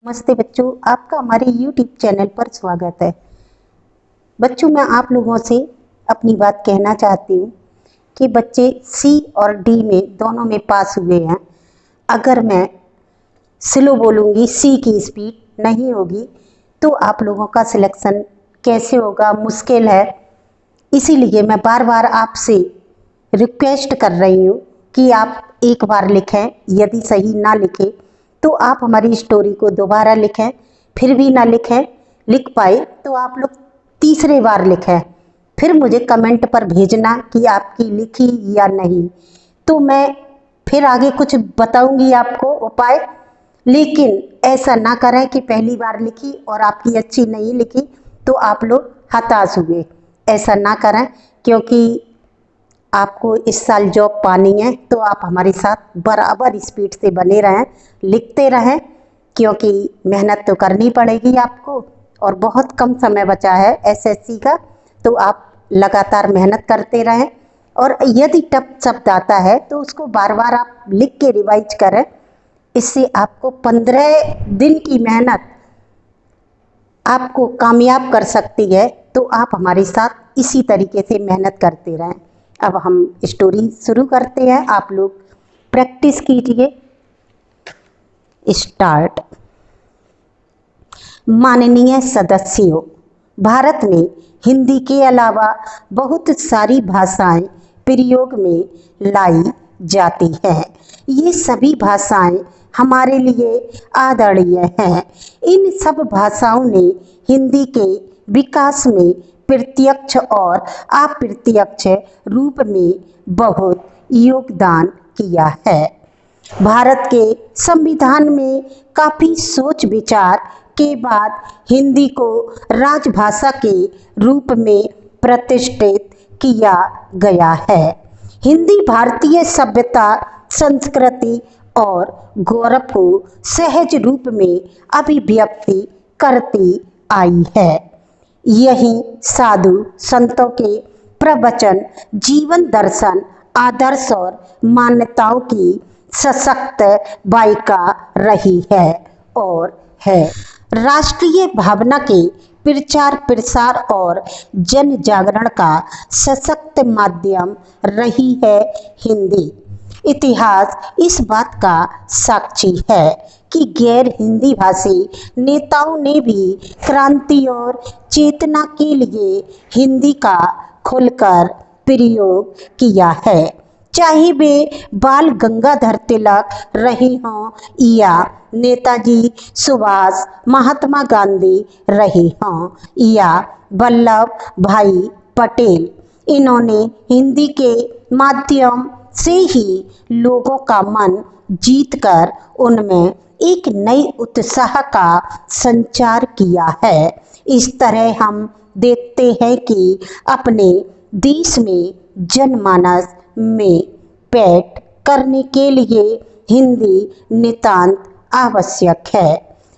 नमस्ते बच्चों, आपका हमारे YouTube चैनल पर स्वागत है। बच्चों, मैं आप लोगों से अपनी बात कहना चाहती हूँ कि बच्चे C और D में दोनों में पास हुए हैं। अगर मैं स्लो बोलूँगी, C की स्पीड नहीं होगी तो आप लोगों का सिलेक्शन कैसे होगा, मुश्किल है। इसीलिए मैं बार बार आपसे रिक्वेस्ट कर रही हूँ कि आप एक बार लिखें। यदि सही ना लिखें तो आप हमारी स्टोरी को दोबारा लिखें, फिर भी ना लिख पाए तो आप लोग तीसरे बार लिखें, फिर मुझे कमेंट पर भेजना कि आपकी लिखी या नहीं। तो मैं फिर आगे कुछ बताऊंगी आपको उपाय, लेकिन ऐसा ना करें कि पहली बार लिखी और आपकी अच्छी नहीं लिखी तो आप लोग हताश हुए। ऐसा ना करें, क्योंकि आपको इस साल जॉब पानी है तो आप हमारे साथ बराबर स्पीड से बने रहें, लिखते रहें, क्योंकि मेहनत तो करनी पड़ेगी आपको और बहुत कम समय बचा है एसएससी का। तो आप लगातार मेहनत करते रहें और यदि टफ शब्द आता है तो उसको बार बार आप लिख के रिवाइज करें। इससे आपको 15 दिन की मेहनत आपको कामयाब कर सकती है। तो आप हमारे साथ इसी तरीके से मेहनत करते रहें। अब हम स्टोरी शुरू करते हैं, आप लोग प्रैक्टिस कीजिए। स्टार्ट। माननीय सदस्यों, भारत में हिंदी के अलावा बहुत सारी भाषाएं प्रयोग में लाई जाती हैं। ये सभी भाषाएं हमारे लिए आदरणीय हैं। इन सब भाषाओं ने हिंदी के विकास में प्रत्यक्ष और अप्रत्यक्ष रूप में बहुत योगदान किया है। भारत के संविधान में काफ़ी सोच विचार के बाद हिंदी को राजभाषा के रूप में प्रतिष्ठित किया गया है। हिंदी भारतीय सभ्यता, संस्कृति और गौरव को सहज रूप में अभिव्यक्ति करती आई है। यही साधु संतों के प्रवचन, जीवन दर्शन, आदर्श और मान्यताओं की सशक्त वाहिका रही है और है। राष्ट्रीय भावना के प्रचार प्रसार और जन जागरण का सशक्त माध्यम रही है हिंदी। इतिहास इस बात का साक्षी है कि गैर हिंदी भाषी नेताओं ने भी क्रांति और चेतना के लिए हिंदी का खुलकर प्रयोग किया है। चाहे वे बाल गंगाधर तिलक रहे हों या नेताजी सुभाष, महात्मा गांधी रहे हों या वल्लभ भाई पटेल, इन्होंने हिंदी के माध्यम से ही लोगों का मन जीतकर उनमें एक नई उत्साह का संचार किया है। इस तरह हम देखते हैं कि अपने देश में जनमानस में पैठ करने के लिए हिंदी नितांत आवश्यक है।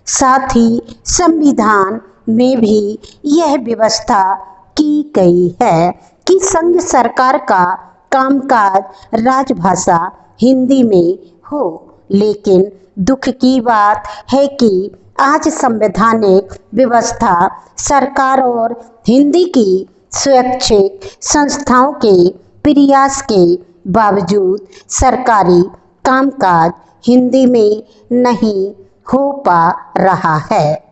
साथ ही संविधान में भी यह व्यवस्था की गई है कि संघ सरकार का कामकाज राजभाषा हिंदी में हो। लेकिन दुख की बात है कि आज संवैधानिक व्यवस्था सरकार और हिंदी की स्वैच्छिक संस्थाओं के प्रयास के बावजूद सरकारी कामकाज हिंदी में नहीं हो पा रहा है।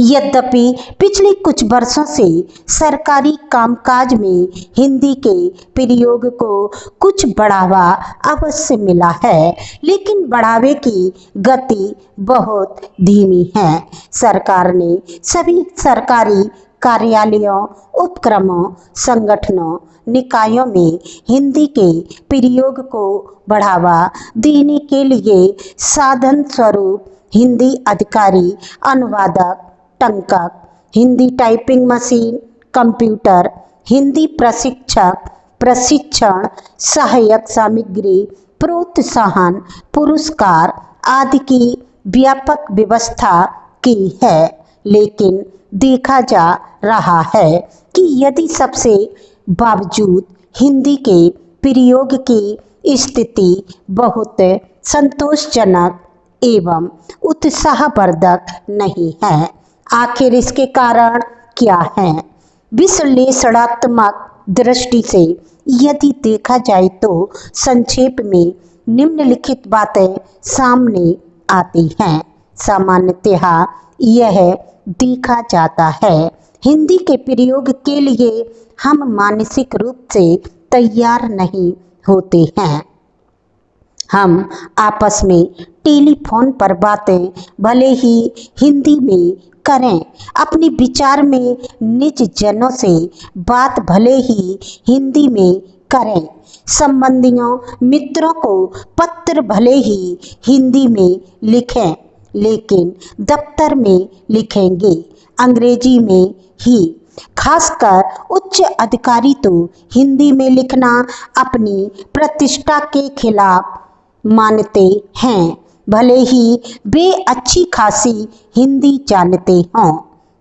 यद्यपि पिछले कुछ वर्षों से सरकारी कामकाज में हिंदी के प्रयोग को कुछ बढ़ावा अवश्य मिला है, लेकिन बढ़ावे की गति बहुत धीमी है। सरकार ने सभी सरकारी कार्यालयों, उपक्रमों, संगठनों, निकायों में हिंदी के प्रयोग को बढ़ावा देने के लिए साधन स्वरूप हिंदी अधिकारी, अनुवादक, टंकक, Hindi typing machine, computer, Hindi प्रशिक्षक, प्रशिक्षण, सहायक सामग्री, प्रोत्साहन, पुरस्कार आदि की व्यापक व्यवस्था की है। लेकिन देखा जा रहा है कि यदि सबसे बावजूद हिंदी के प्रयोग की स्थिति बहुत संतोषजनक एवं उत्साहवर्धक नहीं है। आखिर इसके कारण क्या है? विश्लेषणात्मक दृष्टि से यदि देखा जाए तो संक्षेप में निम्नलिखित बातें सामने आती हैं। सामान्यतः यह देखा जाता है हिंदी के प्रयोग के लिए हम मानसिक रूप से तैयार नहीं होते हैं। हम आपस में टेलीफोन पर बातें भले ही हिंदी में करें, अपने विचार में निज जनों से बात भले ही हिंदी में करें, संबंधियों मित्रों को पत्र भले ही हिंदी में लिखें, लेकिन दफ्तर में लिखेंगे अंग्रेजी में ही। खासकर उच्च अधिकारी तो हिंदी में लिखना अपनी प्रतिष्ठा के खिलाफ मानते हैं, भले ही वे अच्छी खासी हिंदी जानते हों।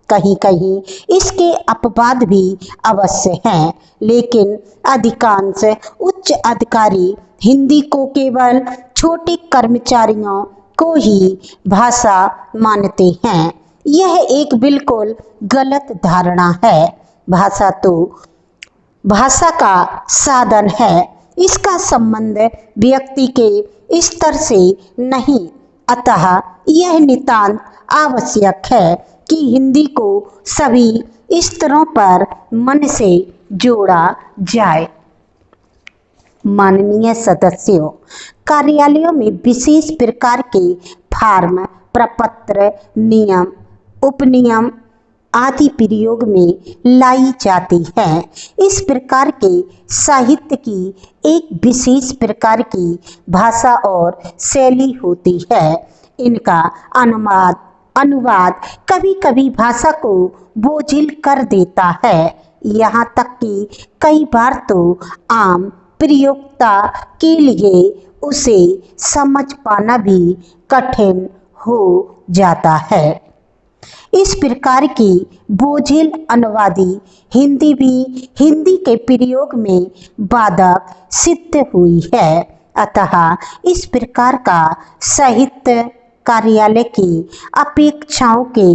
कहीं कहीं इसके अपवाद भी अवश्य हैं, लेकिन अधिकांश उच्च अधिकारी हिंदी को केवल छोटे कर्मचारियों को ही भाषा मानते हैं। यह एक बिल्कुल गलत धारणा है। भाषा तो भाषा का साधन है, इसका संबंध व्यक्ति के स्तर से नहीं। अतः यह नितांत आवश्यक है कि हिंदी को सभी स्तरों पर मन से जोड़ा जाए। माननीय सदस्यों, कार्यालयों में विशेष प्रकार के फार्म, प्रपत्र, नियम, उपनियम आदि प्रयोग में लाई जाती है। इस प्रकार के साहित्य की एक विशेष प्रकार की भाषा और शैली होती है। इनका अनुवाद कभी कभी भाषा को बोझिल कर देता है। यहाँ तक कि कई बार तो आम प्रयोक्ता के लिए उसे समझ पाना भी कठिन हो जाता है। इस प्रकार की बोझिल अनुवादी हिंदी भी हिंदी के प्रयोग में बाधक सिद्ध हुई है। अतः इस प्रकार का साहित्य कार्यालय की अपेक्षाओं के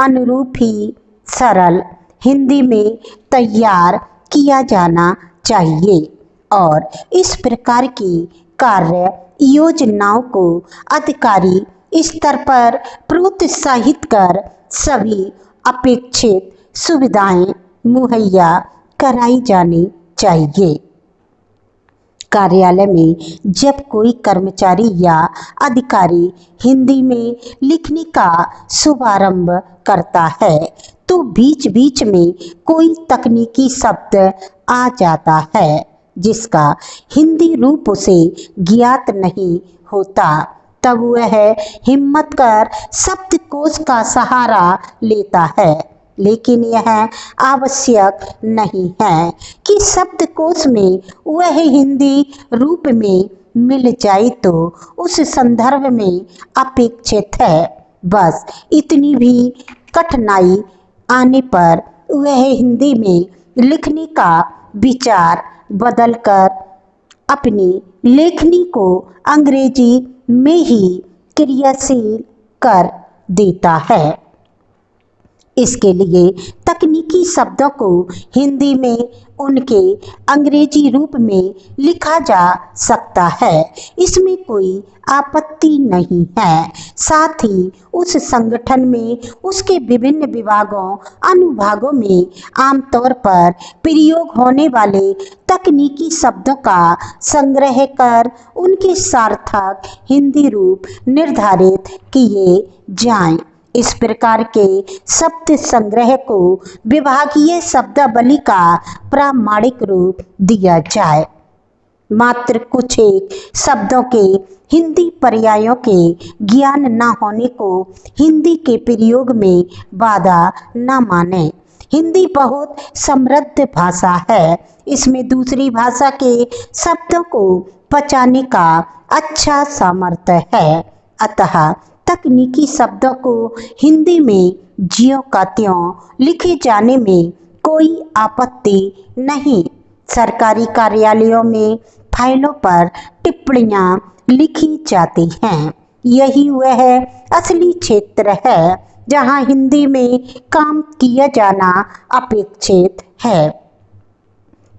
अनुरूप ही सरल हिंदी में तैयार किया जाना चाहिए और इस प्रकार की कार्य योजनाओं को अधिकारी स्तर पर प्रोत्साहित कर सभी अपेक्षित सुविधाएं मुहैया कराई जानी चाहिए। कार्यालय में जब कोई कर्मचारी या अधिकारी हिंदी में लिखने का शुभारंभ करता है तो बीच बीच में कोई तकनीकी शब्द आ जाता है जिसका हिंदी रूप उसे ज्ञात नहीं होता। तब वह हिम्मत कर शब्दकोश का सहारा लेता है, लेकिन यह आवश्यक नहीं है कि शब्दकोश में वह हिंदी रूप में मिल जाए तो उस संदर्भ में अपेक्षित है। बस इतनी भी कठिनाई आने पर वह हिंदी में लिखने का विचार बदलकर अपनी लेखनी को अंग्रेजी में ही क्रियाशील कर देता है। इसके लिए तकनीकी शब्दों को हिंदी में उनके अंग्रेजी रूप में लिखा जा सकता है, इसमें कोई आपत्ति नहीं है। साथ ही उस संगठन में उसके विभिन्न विभागों अनुभागों में आमतौर पर प्रयोग होने वाले तकनीकी शब्दों का संग्रह कर उनके सार्थक हिंदी रूप निर्धारित किए जाएं। इस प्रकार के शब्द संग्रह को विभागीय शब्दावली का प्रामाणिक रूप दिया जाए। मात्र कुछ एक शब्दों के हिंदी पर्यायों के ज्ञान न होने को हिंदी के प्रयोग में बाधा न माने। हिंदी बहुत समृद्ध भाषा है, इसमें दूसरी भाषा के शब्दों को पचाने का अच्छा सामर्थ्य है। अतः तकनीकी शब्दों को हिंदी में ज्यों का त्यों लिखे जाने में कोई आपत्ति नहीं। सरकारी कार्यालयों में फाइलों पर टिप्पणियां लिखी जाती हैं, यही वह असली क्षेत्र है जहां हिंदी में काम किया जाना अपेक्षित है।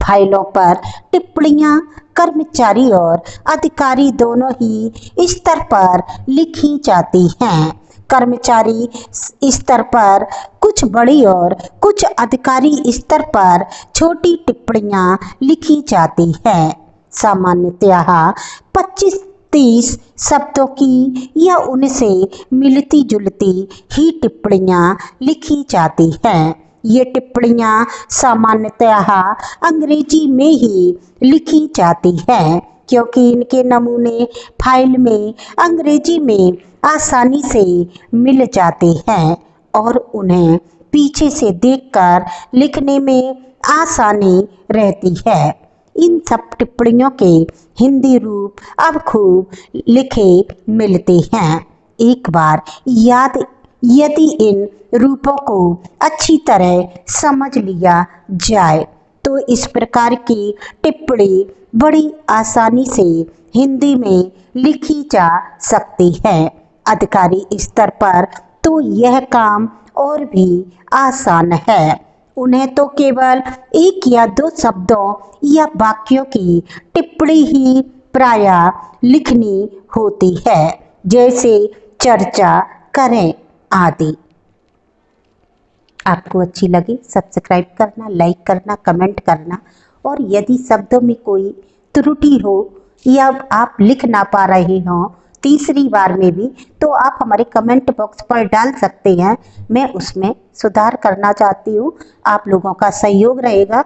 फाइलों पर टिप्पणियां कर्मचारी और अधिकारी दोनों ही स्तर पर लिखी जाती हैं। कर्मचारी स्तर पर कुछ बड़ी और कुछ अधिकारी स्तर पर छोटी टिप्पणियां लिखी जाती हैं। सामान्यतः 25-30 शब्दों की या उनसे मिलती जुलती ही टिप्पणियां लिखी जाती हैं। ये टिप्पणियां सामान्यतः अंग्रेजी में ही लिखी जाती हैं क्योंकि इनके नमूने फाइल में अंग्रेजी में आसानी से मिल जाते हैं और उन्हें पीछे से देखकर लिखने में आसानी रहती है। इन सब टिप्पणियों के हिंदी रूप अब खूब लिखे मिलते हैं। एक बार यदि इन रूपों को अच्छी तरह समझ लिया जाए तो इस प्रकार की टिप्पणी बड़ी आसानी से हिंदी में लिखी जा सकती है। अधिकारी स्तर पर तो यह काम और भी आसान है। उन्हें तो केवल 1 या 2 शब्दों या वाक्यों की टिप्पणी ही प्रायः लिखनी होती है, जैसे चर्चा करें आदि। आपको अच्छी लगे सब्सक्राइब करना, लाइक करना, कमेंट करना और यदि शब्दों में कोई त्रुटि हो या आप लिख ना पा रहे हो तीसरी बार में भी तो आप हमारे कमेंट बॉक्स पर डाल सकते हैं। मैं उसमें सुधार करना चाहती हूँ। आप लोगों का सहयोग रहेगा